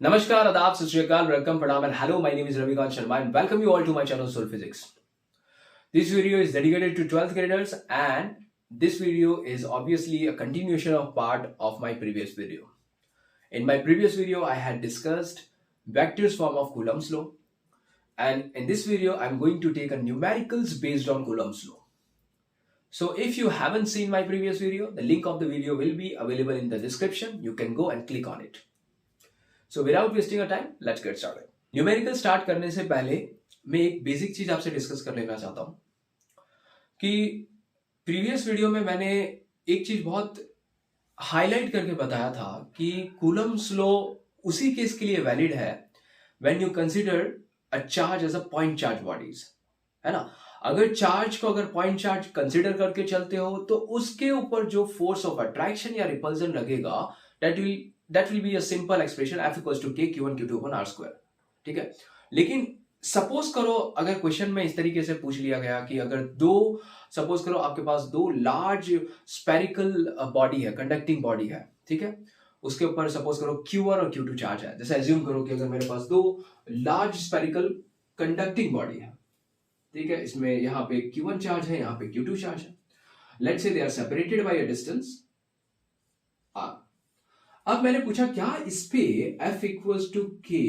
Namaskar, Adab, Sat Shri Akal, welcome, Pranam, and hello. My name is Ravikant Sharma, and welcome you all to my channel Soul Physics. This video is dedicated to 12th graders, and this video is obviously a continuation of part of my previous video. In my previous video, I had discussed vectors form of Coulomb's law, and in this video, I'm going to take a numericals based on Coulomb's law. So if you haven't seen my previous video, the link of the video will be available in the description. You can go and click on it. So without wasting your time, let's get started. Numerical start करने से पहले मैं एक basic चीज आपसे discuss कर लेना चाहता हूं कि प्रीवियस वीडियो में मैंने एक चीज बहुत हाईलाइट करके बताया था कि कूलम्स लॉ उसी केस के लिए वैलिड है when you consider a charge as a point charge bodies, है ना। अगर चार्ज को अगर पॉइंट चार्ज कंसीडर करके चलते हो तो उसके ऊपर जो फोर्स ऑफ अट्रैक्शन या रिपल्जन लगेगा that will be a simple expression F equals to K Q1 Q2 upon R square, ठीक है। लेकिन सपोज करो अगर क्वेश्चन में इस तरीके से पूछ लिया गया कि अगर सपोज करो आपके पास दो लार्ज स्पेरिकल बॉडी है, कंडक्टिंग बॉडी है, ठीक है। उसके ऊपर सपोज करो Q1 और Q2 चार्ज है। जैसे एज्यूम करो कि अगर मेरे पास दो लार्ज स्पेरिकल कंडक्टिंग बॉडी है, ठीक है, इसमें यहाँ पे Q1 चार्ज है, यहाँ पे Q2 चार्ज है। Let's say they are separated by a distance R। अब मैंने पूछा क्या इस पे F equals to K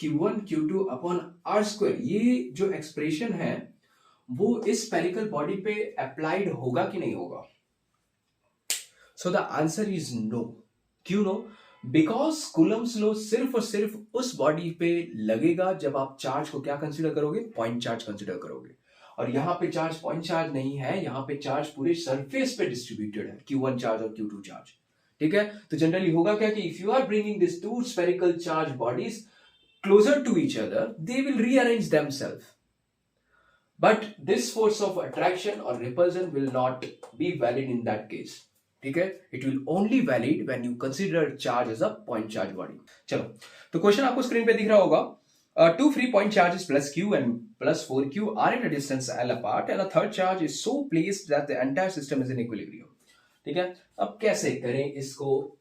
Q1 Q2 upon R square, ये जो एक्सप्रेशन है वो इस स्फेरिकल बॉडी पे अप्लाइड होगा कि नहीं होगा? So the answer is no. क्यों नो? बिकॉज कूलम्स लॉ सिर्फ और सिर्फ उस बॉडी पे लगेगा जब आप चार्ज को क्या कंसीडर करोगे? पॉइंट चार्ज कंसीडर करोगे। और यहाँ पे चार्ज पॉइंट चार्ज नहीं है, यहाँ पे चार्ज पूरे सरफेस पे डिस्ट्रीब्यूटेड है, Q1 चार्ज और Q2 चार्ज, ठीक है। तो जनरली होगा क्या कि if you are bringing this to spherical charge bodies closer to each other, they will rearrange themselves, but this force of attraction और repulsion will not be valid in that case, ठीक है। It will only valid when you consider charge as a point charge body. चलो, तो question आपको screen पे दिख रहा होगा। Two free point charges plus Q and plus 4Q are at a distance L apart and a third charge is so placed that the entire system is in equilibrium, ठीक है। अब कैसे करें इसको?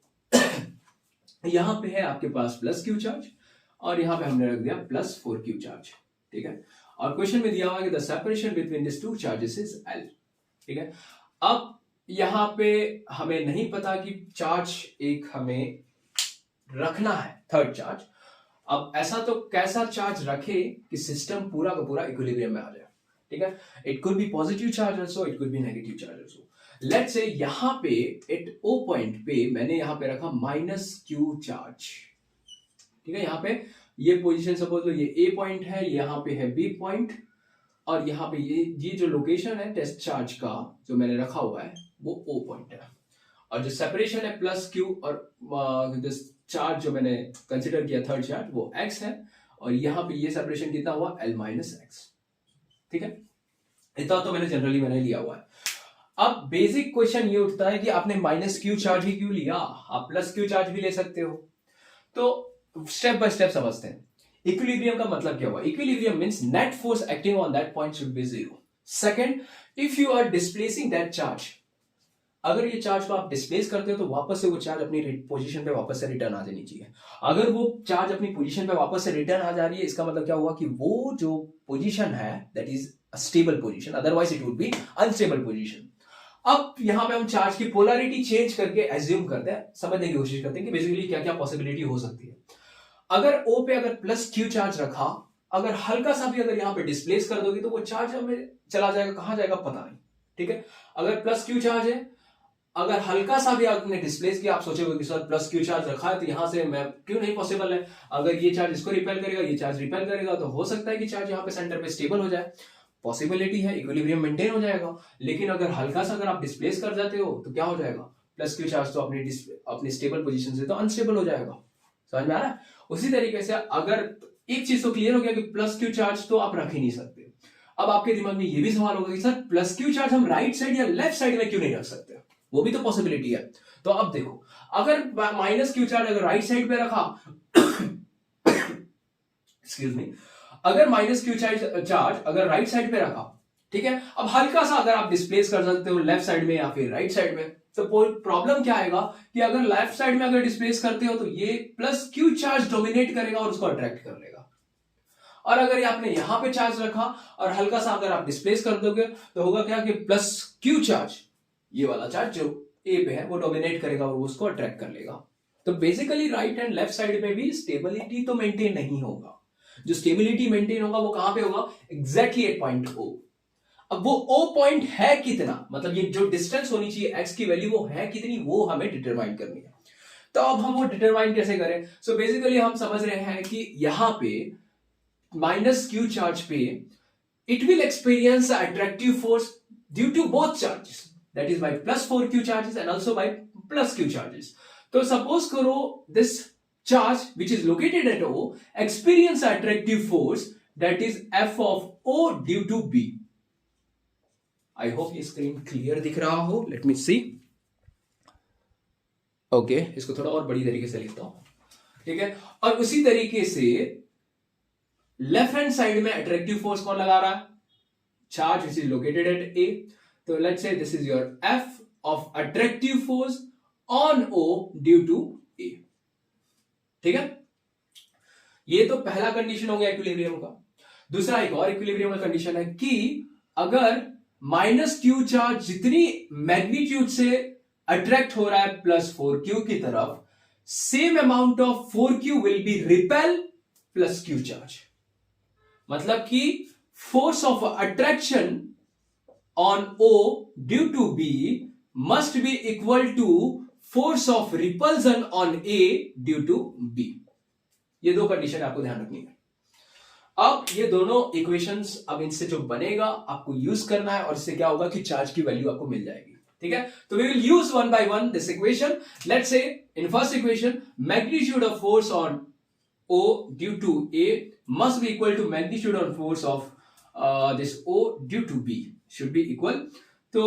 यहां पे है आपके पास प्लस क्यू चार्ज और यहां पे हमने रख दिया प्लस 4Q चार्ज, ठीक है। और क्वेश्चन में दिया हुआ है कि the separation between this two charges is L, ठीक है। अब यहां पे हमें नहीं पता कि चार्ज एक हमें रखना है, थर्ड चार्ज। अब ऐसा तो कैसा चार्ज रखे कि सिस्टम पूरा का पूरा इक्विलिब्रियम में आ जाए, ठीक है। It could be positive charge also, it could be negative charge also. Let's say यहां पे एट ओ पॉइंट पे मैंने यहां पे रखा माइनस क्यू चार्ज, ठीक है। यहां पे ये पोजीशन सपोज लो, ये ए पॉइंट है, यहां पे है बी पॉइंट, और यहां पे ये जो लोकेशन है टेस्ट चार्ज का जो मैंने रखा हुआ है वो ओ पॉइंट है। और जो सेपरेशन है प्लस क्यू और दिस चार्ज जो मैंने कंसिडर किया थर्ड चार्ज वो x है, और यहां पे ये सेपरेशन कितना हुआ? L माइनस एक्स, ठीक है। इतना तो मैंने लिया हुआ है। अब बेसिक क्वेश्चन ये उठता है कि आपने माइनस क्यू चार्ज ही क्यों लिया? आप प्लस क्यू चार्ज भी ले सकते हो। तो स्टेप बाय स्टेप समझते हैं। इक्विलिब्रियम का मतलब क्या हुआ? Equilibrium means net force acting on that point should be zero. Second, if you are displacing that charge, अगर ये चार्ज को आप डिस्प्लेस करते हो तो वापस से वो चार्ज अपनी पोजीशन पे वापस से रिटर्न आ जानी चाहिए। अगर वो चार्ज अपनी पोजीशन पे वापस से रिटर्न आ जा रही है, इसका मतलब क्या हुआ कि वो जो पोजीशन है that is a stable position, otherwise it would be unstable position. अब यहां पे हम चार्ज की पोलैरिटी चेंज करके एज्यूम करते हैं, समझने की कोशिश करते हैं कि बेसिकली क्या क्या पॉसिबिलिटी हो सकती है। अगर O पे अगर प्लस क्यू चार्ज रखा, अगर हल्का सा भी अगर यहां पे डिस्प्लेस कर दोगे तो वो चार्ज हमें चला जाएगा, कहां जाएगा पता नहीं, ठीक है। अगर प्लस क्यू चार्ज है, अगर हल्का सा भी आपने डिस्प्लेस किया, आप सोचोगे कि सर प्लस क्यू चार्ज रखा है तो यहां से मैं क्यों नहीं पॉसिबल है, अगर ये चार्ज इसको रिपेल करेगा, ये चार्ज रिपेल करेगा, तो हो सकता है कि चार्ज यहां पे सेंटर पे स्टेबल हो जाए, पॉसिबिलिटी है, इक्विलिब्रियम मेंटेन हो जाएगा। लेकिन अगर हल्का सा अगर आप डिस्प्लेस कर जाते हो तो क्या हो जाएगा? प्लस क्यू चार्ज तो अपनी स्टेबल पोजीशन से तो अनस्टेबल हो जाएगा। समझ में आ रहा है? उसी तरीके से अगर एक चीज तो क्लियर हो गया कि प्लस क्यू चार्ज तो आप रख ही नहीं सकते। अब आपके दिमाग में ये भी सवाल होगा कि सर प्लस क्यू चार्ज हम राइट साइड या लेफ्ट साइड में क्यों नहीं रख सकते? वो भी तो पॉसिबिलिटी है। तो अब देखो, अगर माइनस क्यू चार्ज अगर राइट साइड पे रखा एक्सक्यूज मी, अगर माइनस क्यू चार्ज अगर राइट साइड पे रखा, ठीक है। अब हल्का सा अगर आप डिस्प्लेस कर सकते हो लेफ्ट साइड में या फिर राइट साइड में, तो प्रॉब्लम क्या आएगा कि अगर लेफ्ट साइड में अगर डिस्प्लेस करते हो तो ये प्लस क्यू चार्ज डोमिनेट करेगा और उसको अट्रैक्ट कर लेगा। और अगर ये आपने यहां पे चार्ज रखा और हल्का सा अगर आप डिस्प्लेस कर दोगे तो होगा क्या कि प्लस क्यू चार्ज, ये वाला चार्ज जो ए पे है वो डोमिनेट करेगा और वो उसको अट्रैक्ट कर लेगा। तो basically right and left side में भी स्टेबिलिटी तो मेंटेन नहीं होगा। जो स्टेबिलिटी मेंटेन होगा वो कहां पे होगा, एग्जैक्टली एट पॉइंट ओ। अब वो ओ पॉइंट है कितना, मतलब ये जो डिस्टेंस होनी चाहिए एक्स की वैल्यू वो है कितनी, वो हमें डिटरमाइन करनी है। तो अब हम वो डिटरमाइन कैसे करें? सो बेसिकली हम समझ रहे हैं कि यहां पे माइनस क्यू चार्ज पे it will experience an attractive force due to both charges, that is by plus 4q charges and also by plus q charges. So suppose karo this charge which is located at O experience an attractive force that is f of O due to B. I hope ये screen clear दिख रहा हो. Let me see. Okay, इसको थोड़ा और बड़ी तरीके से लिखता हूं, ठीक है। और उसी तरीके से लेफ्ट हैंड साइड में अट्रैक्टिव फोर्स कौन लगा रहा है, charge which is located at A. तो let's say this is your F of attractive force on O due to A, ठीक है। ये तो पहला कंडीशन हो गया इक्विलिब्रियम का। दूसरा एक और इक्विलिब्रियम का कंडीशन है कि अगर माइनस क्यू चार्ज जितनी मैग्नीट्यूड से अट्रैक्ट हो रहा है प्लस 4q की तरफ, same amount of 4q will be repel plus Q charge. मतलब कि force of attraction on O due to B must be equal to force of repulsion on A due to B। ये दो condition आपको ध्यान रखनी है। अब ये दोनों इक्वेशंस, अब इनसे जो बनेगा आपको यूज करना है और इससे क्या होगा कि चार्ज की वैल्यू आपको मिल जाएगी, ठीक है। तो we will use one by one this equation. Let's say in first equation magnitude of force on O due to A must be equal to magnitude on force of this O due to B should be equal. तो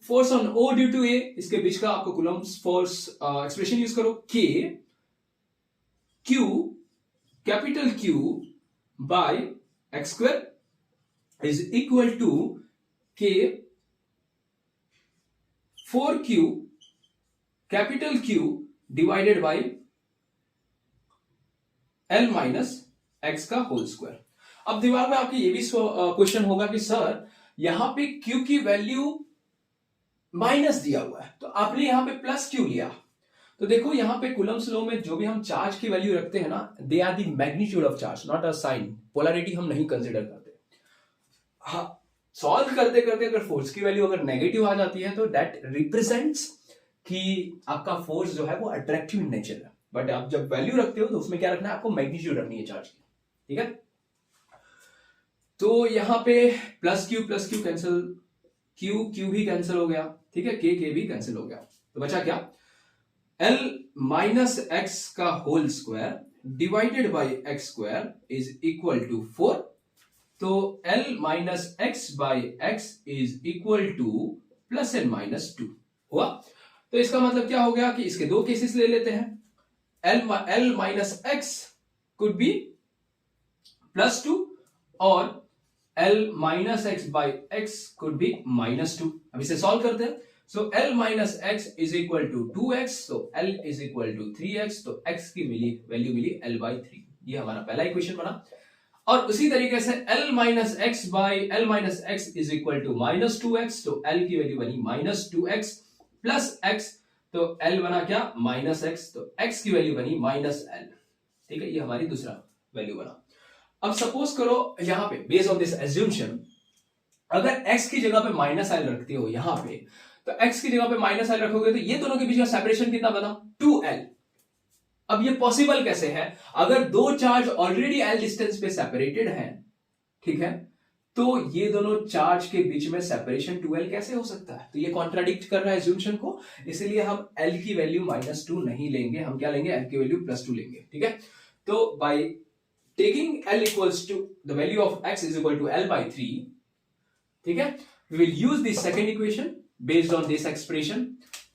force on O due to A, इसके बीच का आपको Coulomb's force expression use करो, K Q capital Q by x square is equal to K 4Q capital Q divided by L minus X का whole square. अब दिमाग में आपके ये भी क्वेश्चन होगा कि सर यहां पे Q की वैल्यू माइनस दिया हुआ है तो आपने यहां पे प्लस क्यों लिया? तो देखो यहां पे कूलम्ब्स लॉ में जो भी हम चार्ज की वैल्यू रखते हैं ना, they are the magnitude of charge, not a sign. Polarity हम नहीं कंसिडर करते। हाँ, सॉल्व करते करते अगर फोर्स की वैल्यू अगर नेगेटिव आ जाती है तो दैट रिप्रेजेंट्स कि आपका फोर्स जो है वो अट्रैक्टिव नेचर है। बट आप जब वैल्यू रखते हो तो उसमें क्या रखना है, आपको मैग्नीट्यूड रखनी है चार्ज की, ठीक है। तो यहां पे प्लस क्यू कैंसिल, क्यू भी कैंसिल हो गया, ठीक है, के भी कैंसिल हो गया। तो बचा क्या, L माइनस एक्स का whole square divided by X square is equal to 4। तो L minus X by X is equal to plus N minus 2 हुआ। तो इसका मतलब क्या हो गया कि इसके दो केसेस ले लेते हैं। L minus x could be plus 2 और L minus x by x could be minus 2। अब इसे सॉल्व करते हैं। So L minus x is equal to 2x, so L is equal to 3x, तो x की वैल्यू मिली L by 3। ये हमारा पहला इक्वेशन बना। और उसी तरीके से L minus x by L minus x is equal to minus 2x, तो L की वैल्यू बनी minus 2x plus x, तो L बना क्या, माइनस एक्स, तो x की वैल्यू बनी माइनस L, ठीक है। ये हमारी दूसरा वैल्यू बना। अब सपोज करो यहां पे बेस्ड ऑन दिस एज्यूम्पशन अगर x की जगह पे माइनस L रखते हो यहां पे, तो x की जगह पे माइनस L रखोगे तो ये दोनों के बीच का सेपरेशन कितना बना, 2L। अब ये पॉसिबल कैसे है, अगर दो चार्ज ऑलरेडी L डिस्टेंस पे सेपरेटेड हैं, ठीक है, तो ये दोनों चार्ज के बीच में सेपरेशन 2L कैसे हो सकता है? तो ये कॉन्ट्राडिक्ट कर रहा है एज्यूम्पशन को, इसलिए हम L की वैल्यू -2 नहीं लेंगे, हम क्या लेंगे, L की वैल्यू +2 लेंगे, ठीक है। तो by taking L equals to the value of x is equal to L by 3, ठीक है, we will use the second equation based on this expression.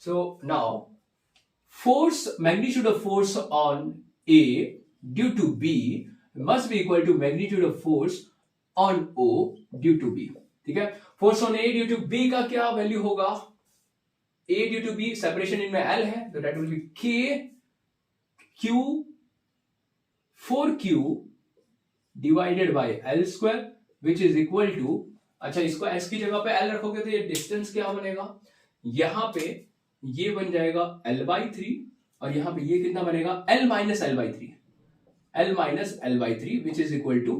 So now force, magnitude of force on A due to B must be equal to magnitude of force on O due to B, ठीक है। Force on A due to B का क्या value होगा, A due to B separation इनमें L है, तो that will be K Q 4Q divided by L square which is equal to, अच्छा इसको S की जगह पे L रखोगे तो ये डिस्टेंस क्या बनेगा, यहाँ पे ये बन जाएगा L/3 और यहाँ पे ये कितना बनेगा L minus L/3, L minus L/3 which is equal to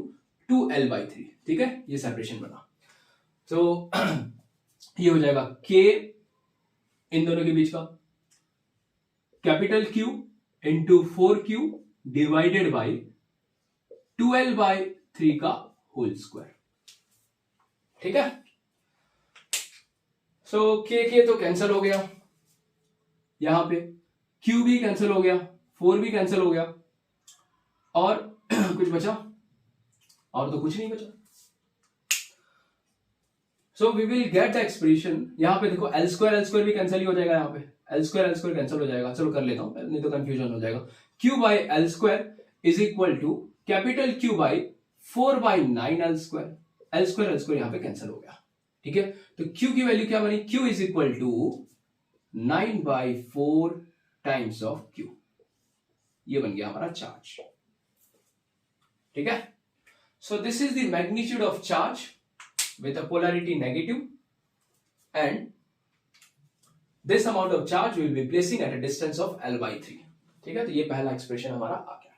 2L/3, ठीक है, ये सेपरेशन बना। तो ये हो जाएगा K इन दोनों के बीच का capital Q into 4Q divided by 2L/3 का होल स्क्वायर, ठीक है। सो K तो कैंसिल हो गया, यहां पे Q भी कैंसिल हो गया, 4 भी कैंसिल हो गया, और कुछ बचा, और तो कुछ नहीं बचा। So we will get the expression, यहां पे देखो L स्क्वायर भी कैंसिल ही हो जाएगा, यहाँ पे L स्क्वायर कैंसिल हो जाएगा, चलो कर लेता हूं नहीं तो कंफ्यूजन हो जाएगा। Q by L square is equal to capital Q by 4/9 L square यहाँ पे कैंसिल हो गया, ठीक है। तो Q की वैल्यू क्या बनी, Q is equal to 9/4 times of Q, ये बन गया हमारा चार्ज, ठीक है। So this is the magnitude of charge with a polarity negative, and this amount of charge we will be placing at a distance of L/3, ठीक है। तो ये पहला एक्सप्रेशन हमारा आ गया।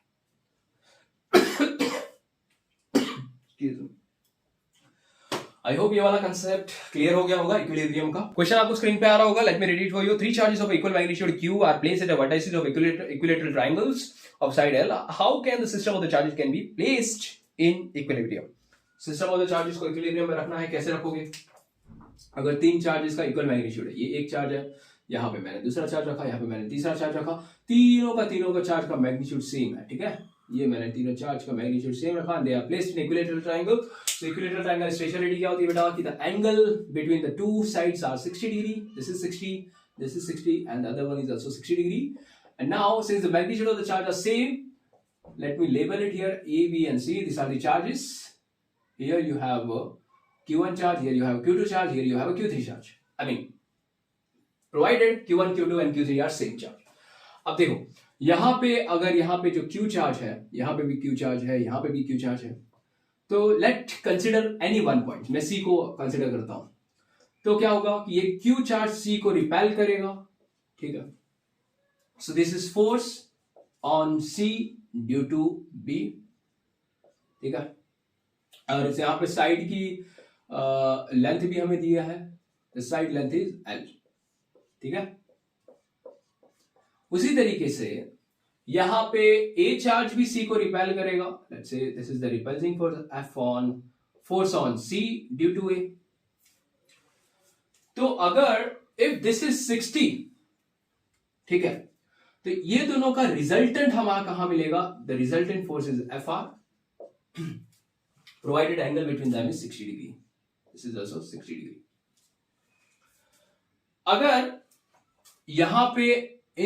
आई होप ये वाला कंसेप्ट क्लियर हो गया होगा इक्विलिब्रियम का। क्वेश्चन आपको स्क्रीन पे आ रहा होगा, let me read it for you. 3 charges of equal magnitude Q are placed at the vertices of equilateral triangles of side L. How can the system of the charges can be placed in equilibrium? System of the charges को equilibrium में रखना है, कैसे रखोगे? अगर 3 charges का equal magnitude है, ये एक चार्ज है, यहाँ पे मैंने दूसरा चार्ज रखा, यहाँ पे मैंने तीसरा चार्ज रखा, तीनों का चार्ज का मैग्नीट्यूड सेम है, ठीक है। ये मैंने तीनों चार्ज का मैग्नीट्यूड सेम रखा, they are placed in equilateral triangle. So equilateral triangle speciality क्या होती है बेटा, कि the angle between the two sides are 60 degree, this is 60 and the other one is also 60 degree. And now since the magnitude of the charge are same, let me label it here A, B and C, these are the charges. Here you have a Q1 charge, here you have a Q2 charge, here you have a Q3 charge. I mean, provided Q1, Q2 and Q3 are same charge. अब देखो, यहाँ पे अगर यहाँ पे जो Q charge है, यहाँ पे भी Q चार्ज है, यहाँ पे भी Q चार्ज है, तो let consider any one point, मैं C को कंसिडर करता हूं, तो क्या होगा कि ये Q चार्ज C को रिपेल करेगा, ठीक है। So this is force on C due to B, ठीक है। और इसे यहाँ पे साइड की लेंथ भी हमें दिया है, the side length is L, ठीक है। उसी तरीके से यहां पे A चार्ज भी C को रिपेल करेगा, let's say this is the repulsing force on C due to A। तो अगर इफ दिस इज 60, ठीक है, तो ये दोनों का रिजल्टेंट हमारा कहां मिलेगा, the resultant force is FR provided angle between them is 60 degree. This is also 60 degree. अगर यहां पे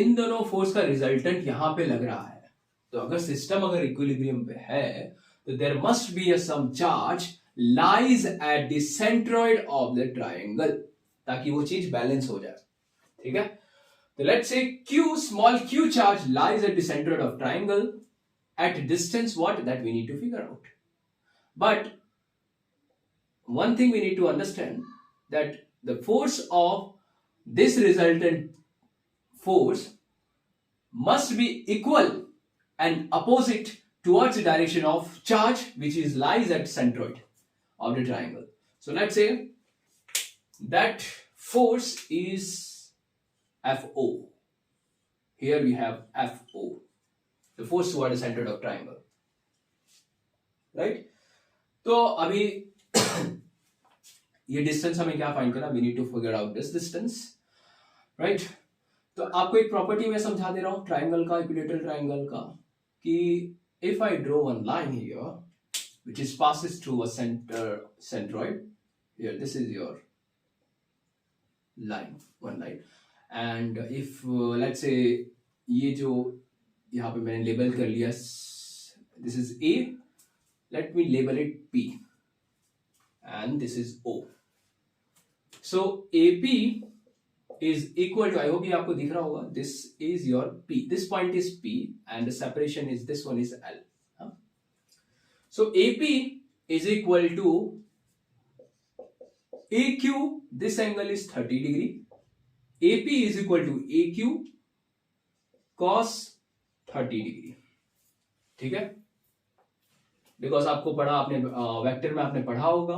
इन दोनों फोर्स का रिजल्टेंट यहां पे लग रहा है, तो अगर सिस्टम अगर इक्विलिब्रियम पे है, तो there must be some charge lies at the centroid of the triangle, ताकि वो चीज बैलेंस हो जाए, ठीक है। तो लेट्स से Q, small Q charge lies at the centroid of triangle at distance what that we need to figure out. But one thing we need to understand, that the force of this resultant force must be equal and opposite towards the direction of charge which is lies at centroid of the triangle. So let's say that force is FO. Here we have FO, the force toward the center of triangle, right? तो अभी ये distance हमें क्या find करना, we need to figure out this distance, right. तो आपको एक property में समझा दे रहा हूं ट्राइंगल का, इक्विलेटरल ट्राइंगल का, कि if I draw one line here which is passes through a centroid, here this is your line, one line, and if let's say ये जो यहाँ पे मैंने लेबल कर लिया, this is A, let me label it P, and this is O. So AP is equal to, I hope ये आपको दिख रहा होगा, this is your P, this point is P and the separation is, this one is L. So AP is equal to AQ, this angle is 30 degree. AP is equal to AQ cos 30 degree. ठीक है, because आपको पढ़ा, आपने vector में आपने पढ़ा होगा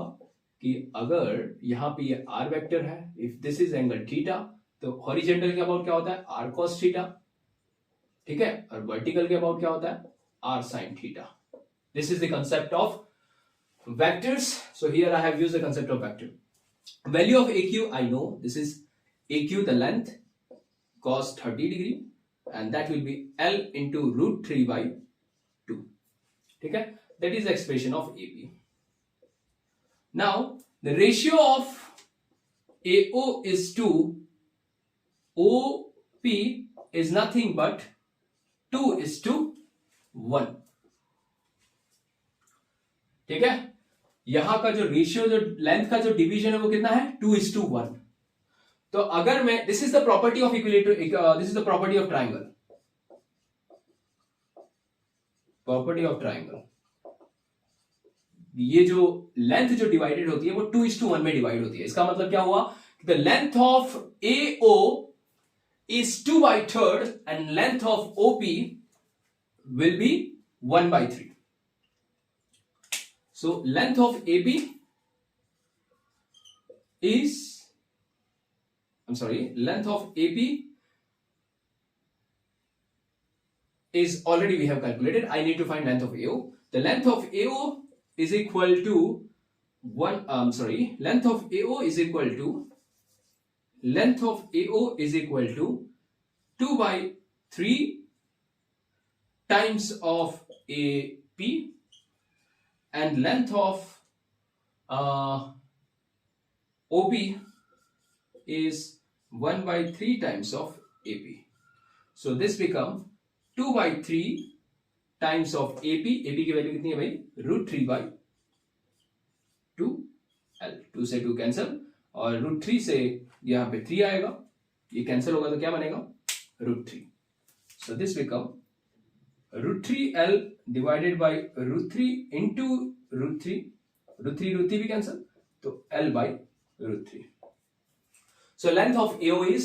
कि अगर यहां पे ये आर वेक्टर है, if this is angle theta, तो हॉरिजेंटल के अबाउट क्या होता है, आर कॉस थीटा, ठीक है, और वर्टिकल के अबाउट क्या होता है, R sine theta. This is the concept of vectors. So here I have used the concept of vector. Value of AQ I know, this is AQ the length cos 30 degree and that will be L into root 3 by 2. ठीक है, that is the expression of AP. Now the ratio of AO is to OP is nothing but 2:1. ठीक है, यहां का जो ratio, जो length का जो डिवीजन है वो कितना है, 2:1. तो अगर मैं, this is the property of equilateral, this is the property of triangle, property of triangle. ये जो लेंथ जो डिवाइडेड होती है वो 2:1 में डिवाइड होती है. इसका मतलब क्या हुआ, the length of AO is 2/3 and length of OP will be 1/3. So length of AP is, length of AP is already we have calculated. I need to find length of AO. The length of AO is equal to length of AO is equal to 2/3 times of AP and length of OP is 1/3 times of AP. So this become 2/3 times of AP. AP की value कितनी है भाई, √3/2L. 2 से 2 cancel और √3 से यहां पे 3 आएगा, ये कैंसिल होगा तो क्या बनेगा, √3. So this become √3L divided by √3 into √3. √3 भी कैंसिल, तो L by √3. So length of AO is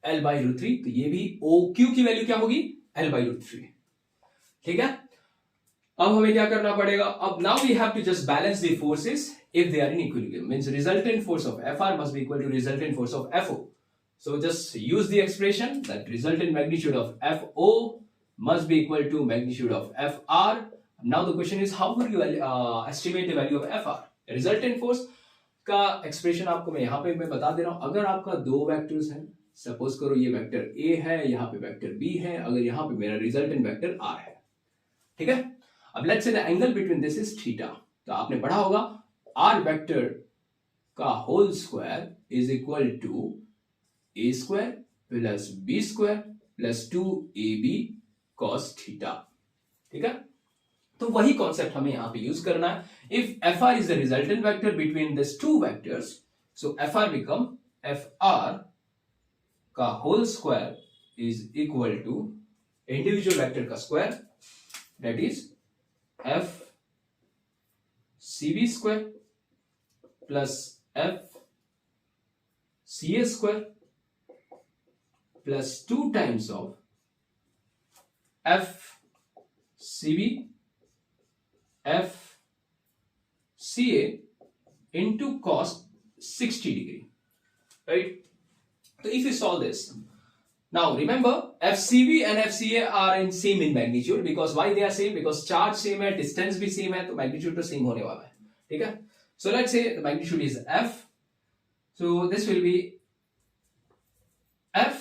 L by √3. तो ये भी OQ की वैल्यू क्या होगी, L by √3. ठीक है, अब हमें क्या करना पड़ेगा, अब now we have to just balance the forces if they are in equilibrium. Means resultant force of FR must be equal to resultant force of FO. So just use the expression that resultant magnitude of FO must be equal to magnitude of FR. Now the question is how would you estimate the value of FR? Resultant force का expression आपको मैं यहाँ पे मैं बता दे रहा हूं. अगर आपका दो वेक्टर्स हैं, सपोज करो ये वेक्टर A है, यहाँ पे वेक्टर B है, अगर यहाँ पे मेरा रिजल्टेंट वेक्टर R है, ठीक है. अब let's say the angle between this is theta. तो आपने पढ़ा होगा R वेक्टर का whole square is equal to A square plus B square plus 2AB cos theta. ठीक है, तो वही कॉन्सेप्ट हमें यहां पे यूज करना है. If FR is the resultant vector between this two vectors, so FR become FR का whole square is equal to individual vector का square, that is FCB square plus FCA square plus 2 times of FCB FCA into cos 60 degree, right? So if you solve this, now remember FCB and FCA are in same in magnitude. Because why they are same? Because charge same है, distance भी same है, तो magnitude तो same होने वाला है. ठीक है, so let's say the magnitude is F. So this will be F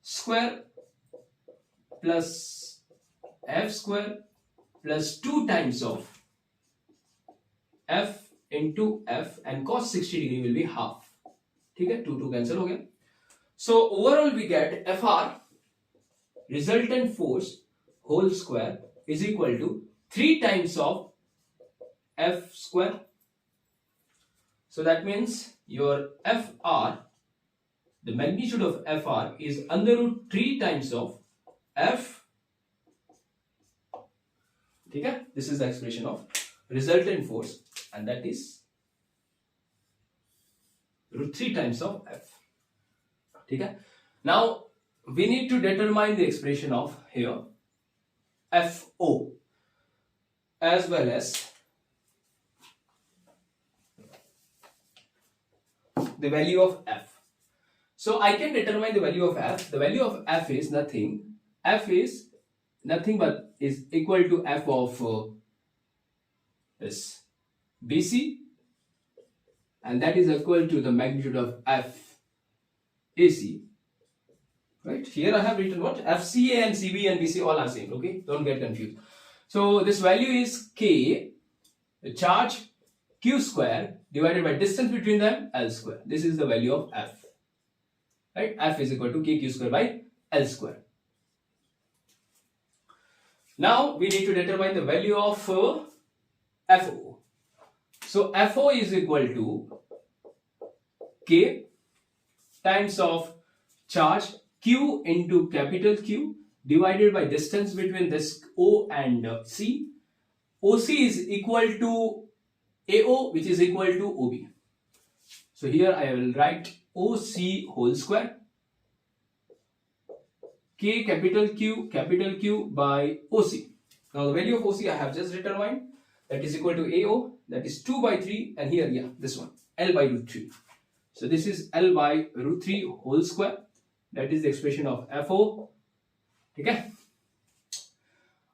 square plus F square plus 2 times of F into F and cos 60 degree will be half. ठीक है, 2 cancel हो गया. So overall we get FR resultant force whole square is equal to 3 times of F square. So that means your FR the magnitude of Fr is under root 3 times of F. ठीक है, this is the expression of resultant force and that is root 3 times of F. ठीक है, now we need to determine the expression of here FO as well as the value of F. So I can determine the value of F. The value of F is nothing. F is nothing but is equal to F of this BC, and that is equal to the magnitude of F AC. Right? Here I have written what? FCA and CB and BC all are same. Okay? Don't get confused. So this value is K, the charge Q square divided by distance between them, L square. This is the value of F. Right? F is equal to KQ square by L square. Now we need to determine the value of FO. So FO is equal to K times of charge Q into capital Q divided by distance between this O and C. OC is equal to AO, which is equal to OB. So here I will write OC whole square K capital Q by OC. Now the value of OC I have just determined, that is equal to AO, that is 2 by 3, and here, yeah, this one, L by root 3. So this is L by root 3 whole square, that is the expression of FO. ठीक है,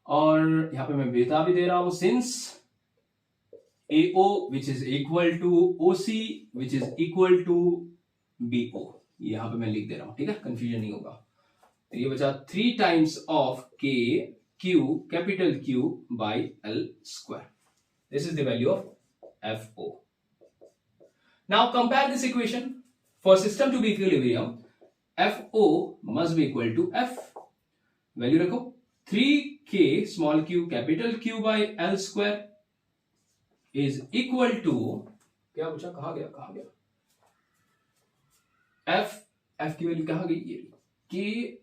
और यहाँ पे मैं बेटा भी दे रहा हूँ, since AO which is equal to OC which is equal to BO, यहाँ पे मैं लिख दे रहा हूँ, ठीक है, कंफ्यूजन नहीं होगा. तो ये बचा 3 times of K Q capital Q by L square. This is the value of FO. Now compare this equation. For system to be equilibrium, FO must be equal to F. Value रखो 3K small q capital Q by L square is equal to, क्या बचा, कहाँ गया F की value कहाँ गई, ये K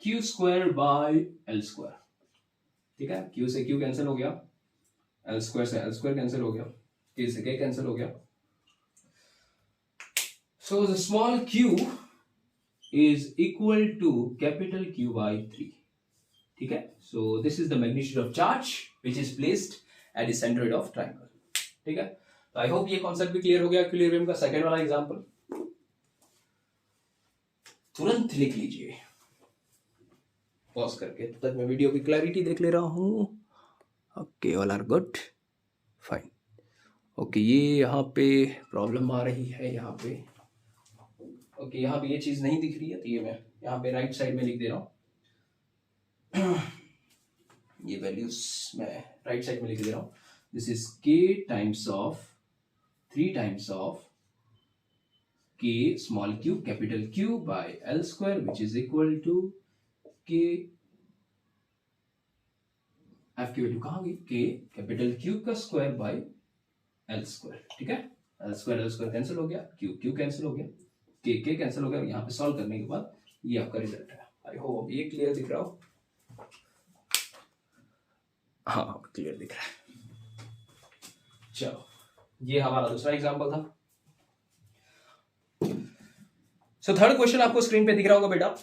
Q square by L square. ठीक है, Q से Q कैंसिल हो गया, L square से L square कैंसिल हो गया, K से K कैंसिल हो गया. So the small q is equal to capital Q by 3. ठीक है, so this is the magnitude of charge which is placed at the centroid of triangle. ठीक है, तो आई होप ये कॉन्सेप्ट भी क्लियर हो गया इक्विलिब्रियम का. सेकंड वाला एग्जांपल तुरंत लिख लीजिए पॉज करके, तब तक मैं वीडियो की क्लैरिटी देख ले रहा हूँ. Okay, all are good, fine. Okay, ये यहाँ पे प्रॉब्लम आ रही है, यहाँ पे ओके, यहाँ पे ये चीज़ नहीं दिख रही है, तो ये मैं यहाँ पे राइट साइड में लिख दे रहा हूँ. ये वैल्यूज मैं राइट साइड में लिख दे रहा हूँ. This is K times of 3 times of K small q capital Q by L square which is equal to K. F की वैल्यू कहाँ गई, K कैपिटल Q का स्क्वायर बाय L स्क्वायर. ठीक है, L स्क्वायर कैंसिल हो गया, Q cancel हो गया, K कैंसिल हो गया. यहाँ पे सॉल्व करने के बाद ये आपका रिजल्ट है. आई होप ये क्लियर दिख रहा हो. हाँ, क्लियर दिख रहा है. चलो, ये हमारा दूसरा एग्जांपल था. सो थर्ड क्वेश्चन आपको स्क्रीन पे दिख रहा होगा बेटा.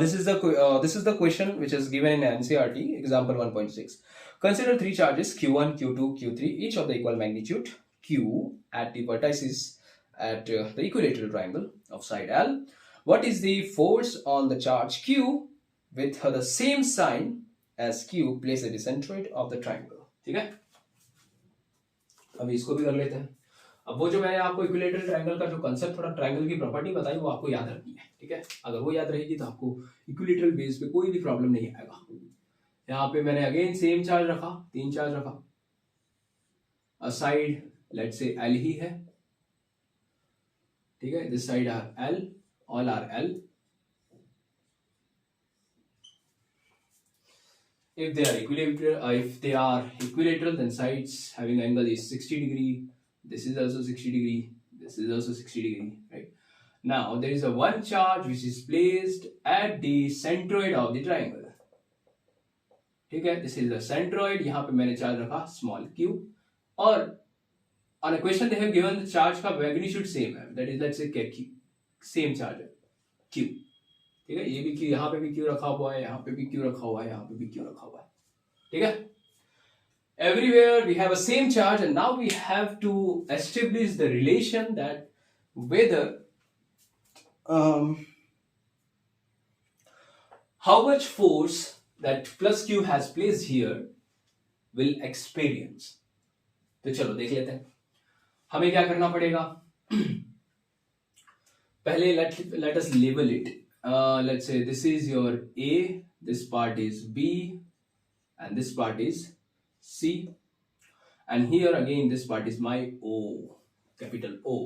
This is the question which is given in NCERT example 1.6. Consider 3 charges Q1, Q2, Q3, each of the equal magnitude Q at the vertices at the equilateral triangle of side L. What is the force on the charge Q with the same sign as Q placed at the centroid of the triangle? ठीक है, अभी इसको भी कर लेते हैं. अब वो जो मैंने आपको इक्विलेटरल ट्रायंगल का जो कंसेप्ट, थोड़ा ट्रायंगल की प्रॉपर्टी बताई, वो आपको याद रखनी है. ठीक है, अगर वो याद रहेगी तो आपको इक्विलेटरल बेस पे कोई भी प्रॉब्लम नहीं आएगा. यहाँ पे मैंने अगेन सेम चार्ज रखा, 3 चार्ज रखा. A side let's say L ही है. ठीक है, this side are L, all are L. If they are equilateral, then sides having angle is 60 degree. This is also 60 degree. This is also 60 degree. Now there is a one charge which is placed at the centroid of the triangle. ठीक है, this is the centroid. यहाँ पे मैंने charge रखा small q, और on a question they have given the charge का magnitude same है, that is let's say q, same charge है q. ठीक है, ये भी q, यहाँ पे भी q रखा हुआ है, यहाँ पे भी q रखा हुआ है, यहाँ पे भी q रखा हुआ है. ठीक है, everywhere we have a same charge, and now we have to establish the relation that whether how much force that plus q has placed here will experience. तो चलो देख लेते हैं हमें क्या करना पड़ेगा. पहले let us label it. Let's say this is your A, this part is B, and this part is C, and here again this part is my O, capital O.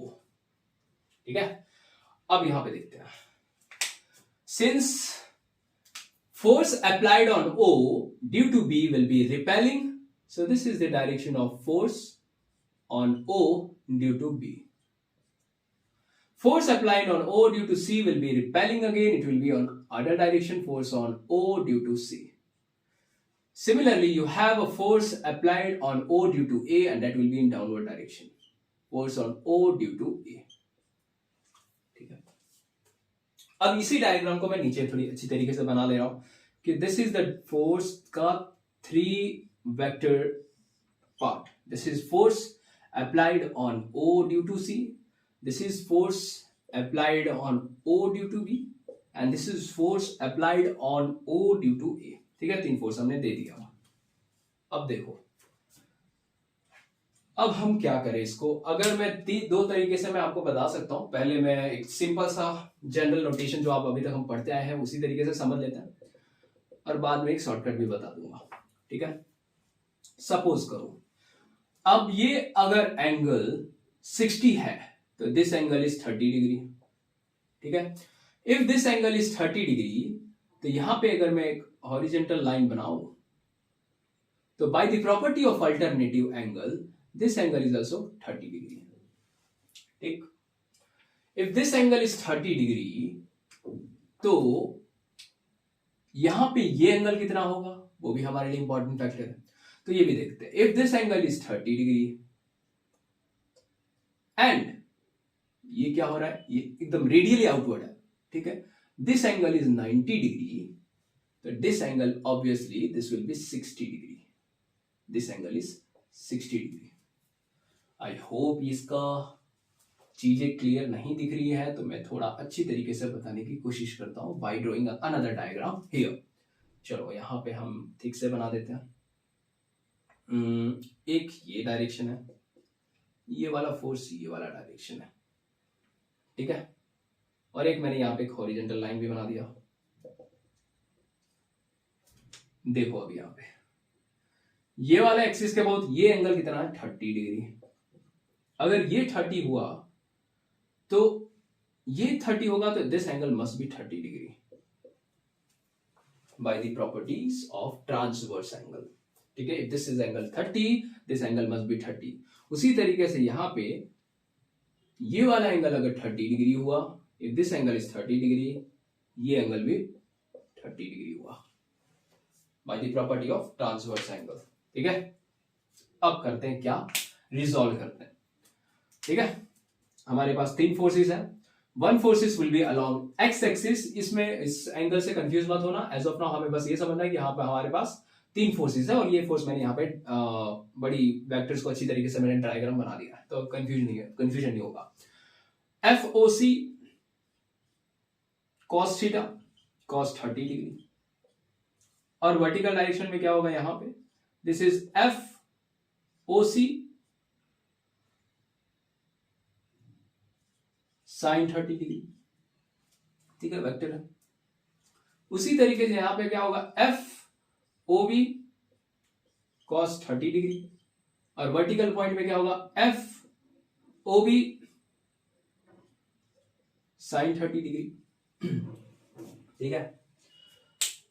ठीक है, अब यहां पे देखते हैं. Since force applied on O due to B will be repelling, so this is the direction of force on O due to B. Force applied on O due to C will be repelling again, it will be on other direction, force on O due to C. Similarly, you have a force applied on O due to A, and that will be in downward direction. Force on O due to A. ठीक है, अब इसी diagram को मैं नीचे थोड़ी अच्छी तरीके से बना ले रहा हूं कि दिस इज द फोर्स का 3 vector part. This is force applied on O due to C, this is force applied on O due to B, and this is force applied on O due to A. ठीक है, 3 force हमने दे दिया. अब देखो, अब हम क्या करें इसको. अगर मैं 2 तरीके से मैं आपको बता सकता हूं. पहले मैं एक सिंपल सा जनरल नोटेशन जो आप अभी तक हम पढ़ते आए हैं उसी तरीके से समझ लेते हैं, और बाद में एक शॉर्टकट भी बता दूंगा. ठीक है, सपोज करो अब ये अगर एंगल 60 है तो दिस एंगल इज 30 डिग्री. ठीक है, if this angle is 30 degree तो यहां पे अगर मैं एक हॉरिजेंटल लाइन बनाऊं तो by the property of alternative angle this angle is also 30 degree. ठीक, if this angle is 30 degree तो यहां पे ये एंगल कितना होगा वो भी हमारे लिए इंपॉर्टेंट फैक्टर है. तो ये भी देखते हैं. If this angle is 30 degree and ये क्या हो रहा है, ये एकदम रेडियली आउटवर्ड है. ठीक है, दिस एंगल इज 90 डिग्री, तो this angle obviously this will be 60 degree. This angle is 60 degree. I hope इसका चीजें क्लियर नहीं दिख रही है, तो मैं थोड़ा अच्छी तरीके से बताने की कोशिश करता हूं bye drawing another diagram here. चलो यहां पे हम ठीक से बना देते हैं. एक ये डायरेक्शन है, ये वाला फोर्स ये वाला डायरेक्शन है. ठीक है, और एक मैंने यहां पे एक हॉरिजॉन्टल लाइन भी बना दिया. देखो अब यहां पे ये वाला एक्सिस के बहुत ये एंगल कितना है 30 डिग्री. अगर ये 30 हुआ तो ये 30 होगा, तो this angle must be 30 degree by the properties of transverse angle. ठीक है, if this is angle 30 this angle must be 30. उसी तरीके से यहां पे ये वाला एंगल अगर 30 डिग्री हुआ, if this angle is 30 degree, ये एंगल भी 30 डिग्री हुआ bye the property of transverse angle. ठीक है, अब करते हैं क्या, रिजॉल्व करते हैं. ठीक है, हमारे पास 3 फोर्सेस हैं. One forces will be along x axis. इसमें इस एंगल से कंफ्यूज मत होना. एज ऑफ नाउ हमें बस ये समझना है कि यहाँ पे हमारे पास 3 फोर्सेस है, और ये फोर्स मैंने यहाँ पे बड़ी वेक्टर्स को अच्छी तरीके से मैंने डायग्राम बना दिया है, तो कंफ्यूजन नहीं होगा. F O C cos theta cos 30 degree, और वर्टिकल डायरेक्शन में क्या होगा यहां पे, this is F O C sine 30 degree. ठीक है, वेक्टर है. उसी तरीके से यहां पे क्या होगा, F O B cos 30 degree, और वर्टिकल पॉइंट में क्या होगा, F O B sine 30 degree. ठीक है,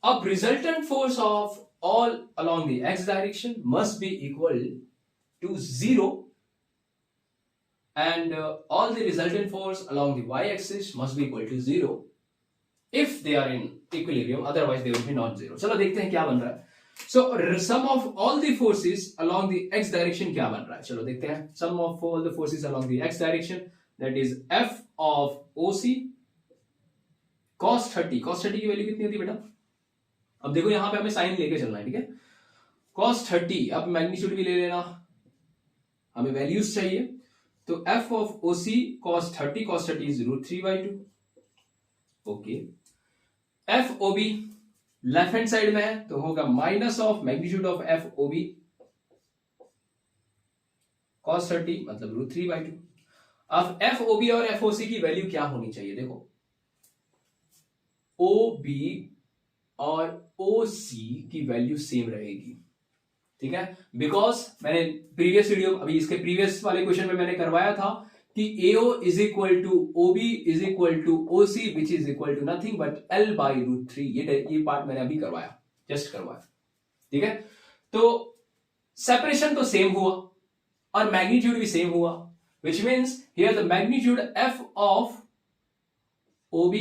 अब resultant force of all along the X direction must be equal to 0 and all the resultant force along the y-axis must be equal to 0 if they are in equilibrium, otherwise they will be not zero. चलो देखते हैं क्या बन रहा है. So sum of all the forces along the x direction क्या बन रहा है? चलो देखते हैं. Sum of all the forces along the x direction, that is f of OC cos 30. cos 30 की वैल्यू कितनी होती है बेटा? अब देखो यहां पे हमें साइन लेके चलना है, ठीक है. cos 30, अब मैग्नीट्यूड भी ले लेना, हमें वैल्यूज चाहिए. तो f of OC cos 30 is √3/2. Okay. f OB left hand side में है तो होगा minus of magnitude of f OB cos 30 मतलब √3/2. अब f OB और f OC की वैल्यू क्या होनी चाहिए? देखो OB और OC की वैल्यू सेम रहेगी, ठीक है. बिकॉज मैंने प्रीवियस वीडियो, अभी इसके प्रीवियस वाले क्वेश्चन में मैंने करवाया था कि AO is equal to OB is equal to OC which is equal to nothing but L/√3. ये पार्ट मैंने अभी करवाया, जस्ट करवाया, ठीक है. तो सेपरेशन तो सेम हुआ और मैग्नीट्यूड भी सेम हुआ, which means here the magnitude f of OB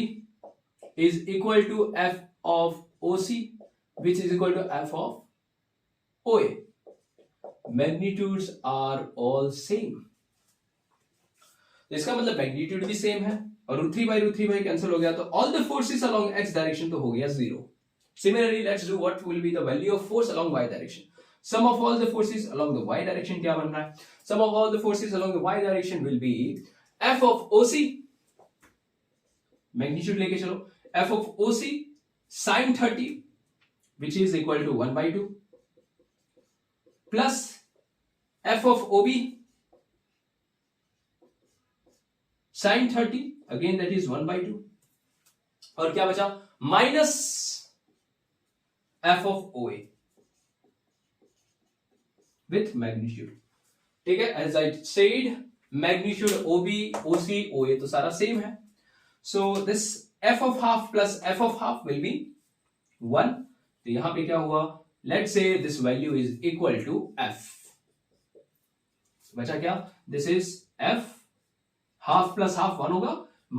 is equal to f of OC which is equal to f of OA. Magnitudes are all same. इसका मतलब मैग्नीट्यूड भी सेम है और √3/√3 कैंसिल हो गया, तो all the forces along x direction तो हो गया 0. Similarly let's do what will be the value of force along y direction. Sum of all the forces along the y direction क्या बन रहा है? Sum of all the forces along the y direction will be f of OC, magnitude लेके चलो, f of OC sin 30 which is equal to 1/2 plus f of OB sin 30 again that is 1/2 और क्या बचा? Minus f of OA with magnitude, ठीक है. as I said magnitude OB OC OA तो सारा same है. so this f of half plus f of half will be 1. तो यहां पे क्या हुआ? Let's say this value is equal to f. बचा क्या? This is f, half plus half 1 होगा,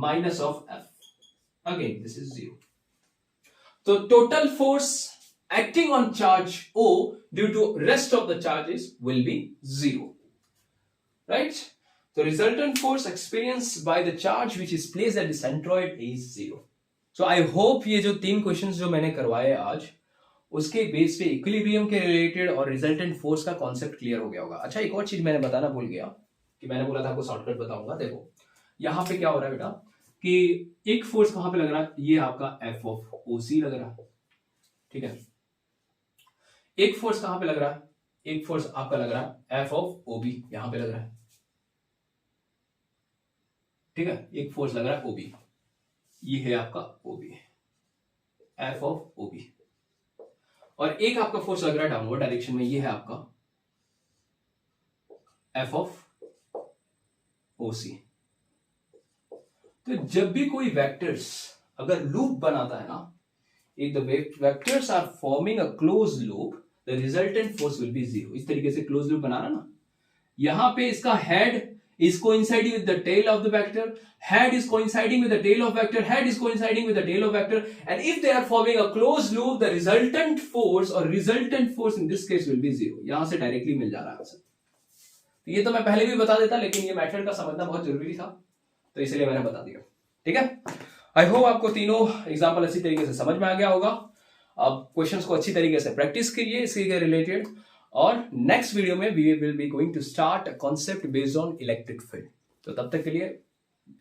minus of f. Again this is 0. तो total force acting on charge O due to rest of the charges will be 0. Right? The resultant force experienced by the charge which is placed at the centroid is 0. So I hope ये जो 3 questions जो मैंने करवाए आज, उसके base पे equilibrium के related और रिजल्टेंट फोर्स का कॉन्सेप्ट क्लियर हो गया होगा. अच्छा, एक और चीज मैंने बताना भूल गया कि मैंने बोला था आपको शॉर्टकट बताऊंगा. देखो यहां पे क्या हो रहा है बेटा कि एक फोर्स कहां पे लग रहा है? ये आपका f ऑफ OC लग रहा है, ठीक है. एक फोर्स कहां पे लग रहा है? एक फोर्स आपका लग रहा है f ऑफ OB, यहां पे लग रहा है, ठीक है. एक फोर्स लग रहा है OB, ये है आपका OB, f ऑफ OB. और एक आपका फोर्स लग रहा है डाउनवर्ड डायरेक्शन में, ये है आपका f ऑफ OC. तो जब भी कोई वेक्टर्स अगर लूप बनाता है ना, if the vectors are forming a closed loop, the resultant force will be 0. इस तरीके से क्लोज लूप बना रहा ना, यहां पे इसका head is coinciding with the tail of the vector, head is coinciding with the tail of vector, head is coinciding with the tail of vector, and if they are forming a closed loop, the resultant force in this case will be 0. यहां से directly मिल जा रहा है answer. तो ये तो मैं पहले भी बता देता, लेकिन ये मेथड का समझना बहुत जरूरी था, तो इसलिए मैंने बता दिया, ठीक है. आई होप आपको तीनों एग्जाम्पल अच्छी तरीके से समझ में आ गया होगा. अब क्वेश्चंस को अच्छी तरीके से प्रैक्टिस करिए इसके रिलेटेड, और नेक्स्ट वीडियो में we will be going to start a concept based on electric field. तो तब तक के लिए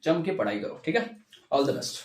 जम के पढ़ाई करो, ठीक है. All the best.